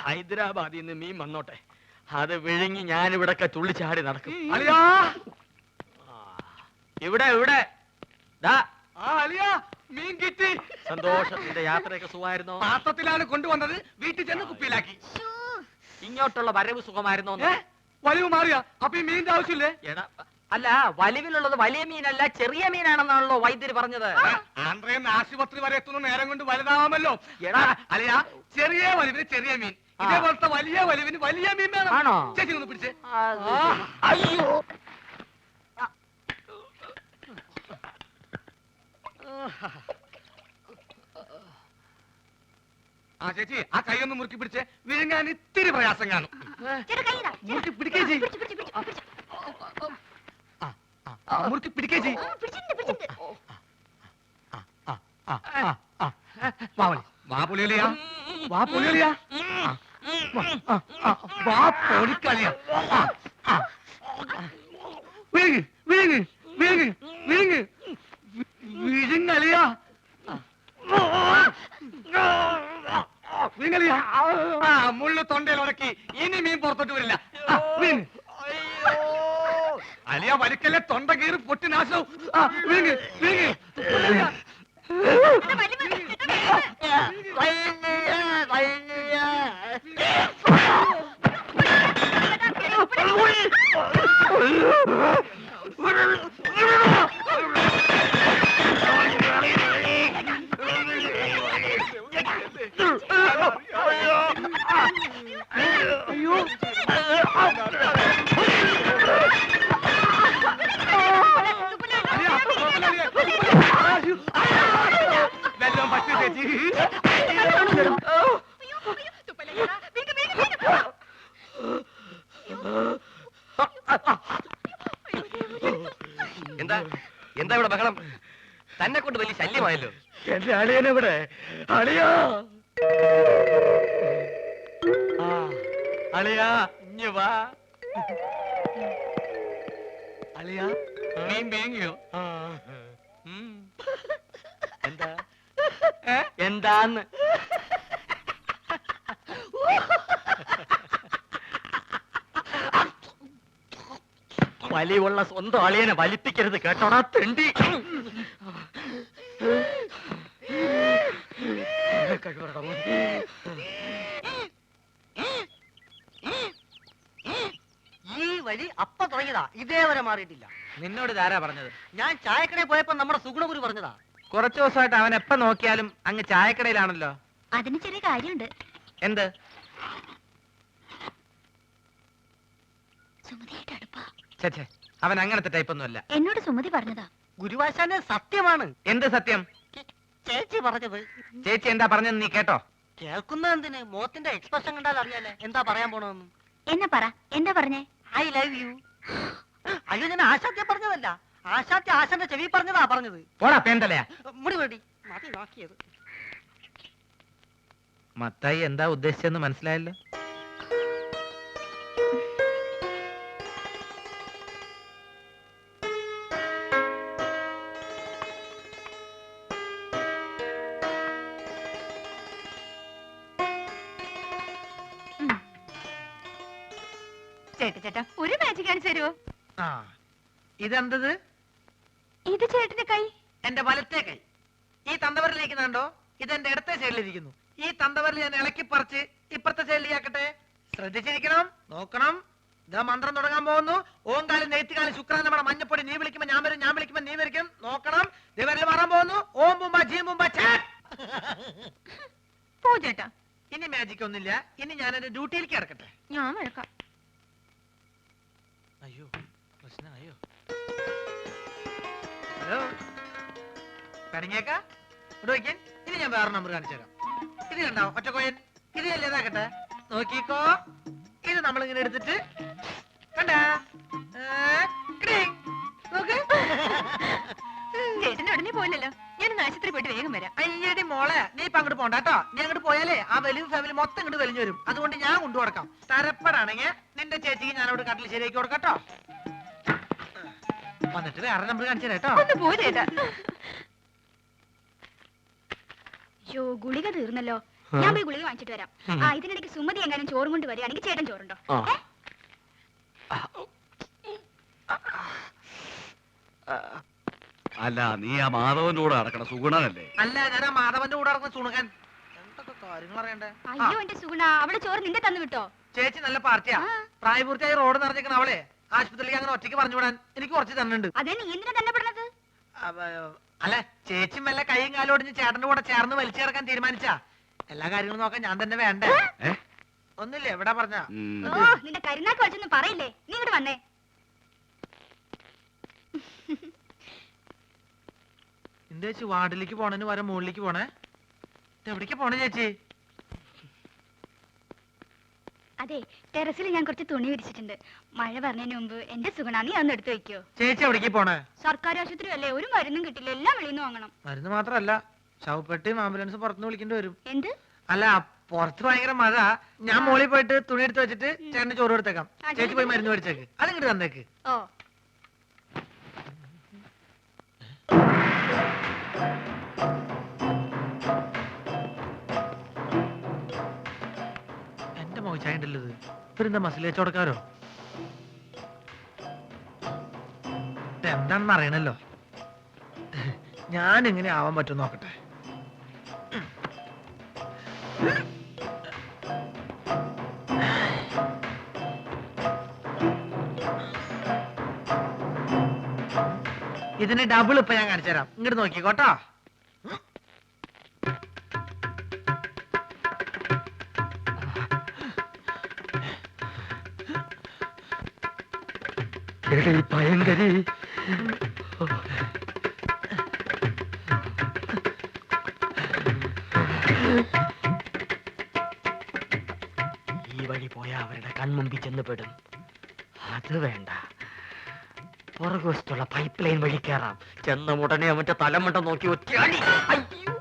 ഹൈദരാബാദിൽ നിന്ന് മീൻ വന്നോട്ടെ, അത് വിഴുങ്ങി ഞാനിവിടൊക്കെ തുള്ളിച്ചാടി നടക്കും. ഇവിടെ ഇവിടെ മീൻ കിട്ടി. സന്തോഷത്തിന്റെ യാത്രയൊക്കെ സുഖമായിരുന്നോ? പാത്രത്തിലാണ് കൊണ്ടുവന്നത്, വീട്ടിൽ ചെന്ന് കുപ്പിയിലാക്കി. ഇങ്ങോട്ടുള്ള വരവ് സുഖമായിരുന്നോ? വലിവ് മാറിയാ? അപ്പൊ ഈ മീനിന്റെ ആവശ്യമില്ലേ? അല്ല, വലിവിലുള്ളത് വലിയ മീനല്ല ചെറിയ മീനാണെന്നാണല്ലോ വൈദ്യര് പറഞ്ഞത്. ആന്ധ്രയിൽ ആശുപത്രി വരെ എത്തുന്ന നേരം കൊണ്ട് വലുതാവാമല്ലോ. അല്ലയാ, ചെറിയ വലിവിന് ചെറിയ മീൻ, ഇതേപോലത്തെ വലിയ വലിവിന് വലിയ മീൻ വേണം. ആണോ? ചേച്ചി ഒന്ന് പിടിച്ചേ. അയ്യോ, ആ ചേച്ചി, ആ കൈ ഒന്ന് മുറുക്കി പിടിച്ചേ, വിഴുങ്ങാൻ ഇത്തിരി പ്രയാസം കാണും. മുറുക്കി പിടിക്കേ ചെയ്, മുറുക്കി പിടിക്കേ ചെയ്. വാ പൊളിയലിയാ, വാ പൊളിയലിയാ, വാ പൊളിക്കളിയാ. വിഴുങ്ങ് വിഴുങ്ങ് വിഴുങ്ങ് വിഴുങ്ങ് വിഴുങ്ങലിയാ, വിഴുങ്ങലിയാ. മുള്ളു തൊണ്ടയിൽ ഉടക്കി, ഇനി മീൻ പുറത്തോട്ട് വരില്ല. അലിയ വലിക്കല്ലേ, തൊണ്ട കീറി പൊട്ടി നാശവും. വിഴുങ്ങ് വിഴുങ്ങ്. വെള്ളം പറ്റി ചേച്ചി. എന്താ എന്താ ഇവിടെ ബഹളം? തന്നെ കൊണ്ട് വലിയ ശല്യമായല്ലോ. എന്റെ അളിയനെവിടെ? അളിയാ, അളിയാ, ഇഞ്ഞ് വാ. അളിയാ, മീൻ വേങ്ങിയോ? എന്താ എന്താന്ന്? വലിയുള്ള സ്വന്തം അളിയനെ വലിപ്പിക്കരുത് കേട്ടോടാ തെണ്ടി. ഈ വഴി അപ്പ തുടങ്ങിയതാ, ഇതേവരെ മാറിയിട്ടില്ല. നിന്നോട് ഇതാരാ പറഞ്ഞത്? ഞാൻ ചായക്കടയിൽ പോയപ്പോ നമ്മുടെ സുഗുണഗുരു പറഞ്ഞതാ. കുറച്ചു ദിവസമായിട്ട് അവൻ എപ്പ നോക്കിയാലും അങ്ങ് ചായക്കടയിലാണല്ലോ. അതിന് ചെറിയ കാര്യമുണ്ട്. എന്ത്? സുമതിയായിട്ട് അടുപ്പാ. ചേച്ചേ, അവൻ അങ്ങനത്തെ ടൈപ്പൊന്നും അല്ല. എന്നോട് സുമതി പറഞ്ഞതാ. ഗുരുവാശാന്റെ സത്യമാണ്. എന്ത് സത്യം? ചേച്ചി പറഞ്ഞത്. ചേച്ചി എന്താ പറഞ്ഞെന്ന് നീ കേട്ടോ? കേൾക്കുന്ന എന്തിന്? മോത്തിന്റെ എക്സ്പ്രഷൻ കണ്ടാൽ അറിയാലേ എന്താ പറയാൻ പോണെന്ന്. എന്നെ പറ, എന്താ പറഞ്ഞേ? I love you. അയ്യോ, ഞാൻ ആശാത്യ പറഞ്ഞതല്ല, ആശാത്യ ആശാന്റെ ചെവി പറഞ്ഞതാ പറഞ്ഞത്. പോടാ പേന്തലയാ. മുടി വേണ്ടി മതി നോക്കിയത്. മത്തായി എന്താ ഉദ്ദേശിച്ചെന്ന് മനസ്സിലായല്ലോ. ചേട്ടാ, ഒരു മാജിക് കാണിച്ചു തരുമോ? ഇതെന്തത്? ഇത് ചേട്ടന്റെ കൈ. എന്റെ വലത്തെ കൈ. ഈ തന്തവരിലേക്ക് കണ്ടോ? ഇതെന്റെ ഇടത്തെ സൈഡിലിരിക്കുന്നു. ഈ തന്തവരിൽ ഞാൻ ഇളക്കി പറിച്ച് ഇപ്പുറത്തെ സൈഡിലേക്കാക്കട്ടെ. ശ്രദ്ധിച്ചിരിക്കണം, നോക്കണം. ഇതാ മന്ത്രം തുടങ്ങാൻ പോകുന്നു. ഓങ്കാലം നെയ്ത്തുകാലം ശുക്രാൻ നമ്മുടെ മഞ്ഞപ്പൊടി. നീ വിളിക്കുമ്പോ ഞാൻ വരും, ഞാൻ വിളിക്കുമ്പോ നീ വരിക്കും. നോക്കണം. ദിവരിൽ മാറാൻ പോകുന്നു. ഓം ബുംബ ജീ ബുംബ. പോ ചേട്ടാ. ഇനി മാജിക് ഒന്നുമില്ല. ഇനി ഞാൻ എന്റെ ഡ്യൂട്ടിയിലേക്ക് കിടക്കട്ടെ. ഞാൻ വഴക്കാം. അയ്യോ, പ്രശ്നമായോ? ഹലോ, കണിങ്ങേക്കാ ഇവിടെ വയ്ക്കാൻ. ഇനി ഞാൻ വേറെ നമ്പർ കാണിച്ചു തരാം. ഇത് കണ്ടാവും ഒറ്റക്കോയൻ. ഇത് അല്ലേതാക്കട്ടെ, നോക്കിക്കോ. ഇത് നമ്മളിങ്ങനെ എടുത്തിട്ട് കണ്ടാ നോക്ക്. ചേട്ടന്റെ ഉടനെ പോയില്ലല്ലോ. ഞാനൊന്ന് ആശുപത്രി പോയിട്ട് വേഗം വരാം. അയ്യടി മോളെ, നീ ഇപ്പൊ അങ്ങോട്ട് പോണ്ട കേട്ടോ. നീ അങ്ങോട്ട് പോയാലേ ആ വലിയ ഫാമിലി മൊത്തം ഇങ്ങോട്ട് വലിഞ്ഞു വരും. അതുകൊണ്ട് ഞാൻ കൊണ്ടു കൊടുക്കാം. തരപ്പെടാണെങ്കിൽ നിന്റെ ചേച്ചിക്ക് ഞാൻ അവിടെ കട്ടിൽ ശരിയാക്കി കൊടുക്കട്ടോ. വന്നിട്ട് വേറെ നമ്പർ കാണിച്ചു തരാം കേട്ടോ. ഒന്ന് പോ ചേട്ടാ. ഷോ ഗുളിക തീർന്നല്ലോ. ഞാൻ പോയി ഗുളിക വാങ്ങിച്ചിട്ട് വരാം. ആ ഇതിനിടയ്ക്ക് സുമതി എങ്ങാനും ചോറും കൊണ്ട് വരികയാണെങ്കിൽ ചേട്ടൻ ചോറുണ്ടോ? ഏ? അല്ല നീ ആ മാധവന്റെ കൂടെ നടക്കണ സുഗുണനല്ലേ? അല്ല, ഞാൻ ആ മാധവന്റെ കൂടെ നടക്കുന്ന സുണുകൻ. എന്തൊക്കെ കാര്യങ്ങൾ അറിയണ്ടേ? അയ്യോ എന്റെ സുഗുണ, അവള് ചോറ് നിന്റെ തന്നു വിട്ടോ? ചേച്ചി നല്ല പാർട്ടിയാ. ആ. പ്രായപൂർത്തിയായി റോഡ് നിറഞ്ഞേക്കണ അവളെ ആശുപത്രിയിലേക്ക് അങ്ങനെ ഒറ്റയ്ക്ക് പറഞ്ഞു വിടാൻ എനിക്ക് കുറച്ച് തന്നുണ്ട്. അതേ നീ എന്തിനാ തന്നെ പെടുന്നത്? അല്ല, ചേച്ചി മെല്ലെ കൈയും കാലും ഒടിഞ്ഞ് ചേട്ടന്റെ കൂടെ ചേർന്ന് വലിച്ചു ചേർക്കാൻ തീരുമാനിച്ചാ എല്ലാ കാര്യങ്ങളും നോക്കാൻ ഞാൻ തന്നെ വേണ്ടേ? ഏ? ഒന്നില്ലേ എവിടെ പറഞ്ഞ ഓ നിന്റെ കരുനാക്ക് വലിച്ചൊന്നും പറയില്ലേ. നീ ഇങ്ങോട്ട് വന്നേ. എന്താ ചേച്ചി വാർഡിലേക്ക് പോണേന് വരെ മുകളിലേക്ക് പോണേ? എവിടേക്ക് പോണേ ചേച്ചി? അതെ, ടെറസിൽ ഞാൻ കുറച്ച് തുണി വിരിച്ചിട്ടുണ്ട്. മഴ പറഞ്ഞതിന് മുമ്പ് എന്റെ സുഗുണ നീ അതൊന്ന് എടുത്തു വെക്കോ. ചേച്ചി എവിടേക്ക് പോണേ? സർക്കാർ ആശുപത്രി അല്ലേ, ഒരു മരുന്നും കിട്ടില്ല, എല്ലാം വെളിയിൽ നിന്ന് വാങ്ങണം. മരുന്ന് മാത്രല്ല, ശവപ്പെട്ടിയും ആംബുലൻസ് പുറത്തുനിന്ന് വിളിക്കേണ്ടി വരും. എന്ത്? അല്ല, പുറത്ത് ഭയങ്കര മഴ. ഞാൻ മോളിൽ പോയിട്ട് തുണി എടുത്ത് വെച്ചിട്ട് ചേട്ടന് ചോറ് കൊടുത്തേക്കാം. ചേച്ചി പോയി മരുന്ന് മേടിച്ചേക്ക്. അതിങ്ങോട്ട് തന്നേക്ക്. ഓ എന്റെ മോശായിട്ടല്ലത്. ഇവരെന്താ മസിൽ കച്ചവടക്കാരോ? എന്താണെന്ന് അറിയണല്ലോ. ഞാൻ എങ്ങനെ ആവാൻ പറ്റും നോക്കട്ടെ. ഇതിന് ഡബിൾ ഇപ്പൊ ഞാൻ കാണിച്ചു തരാം. ഇങ്ങോട്ട് നോക്കിക്കോട്ടോ. ഭയങ്കരി ഈ വഴി പോയാ അവരുടെ കൺമുമ്പിൽ ചെന്ന് പെടും. അത് വേണ്ട, പുറകുവശത്തുള്ള പൈപ്പ് ലൈൻ വഴി കയറാം. ചെന്ന ഉടനെ അവന്റെ തലമുണ്ട നോക്കി ഒറ്റയാടി. അയ്യോ.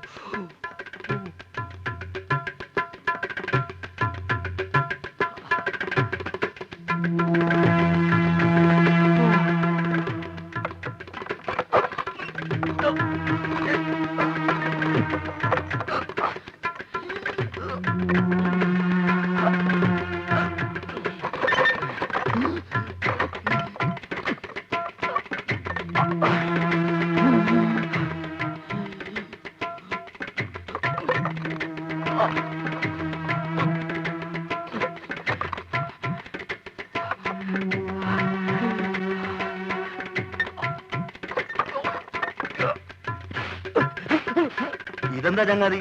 ഇതെന്താ ചങ്ങാതി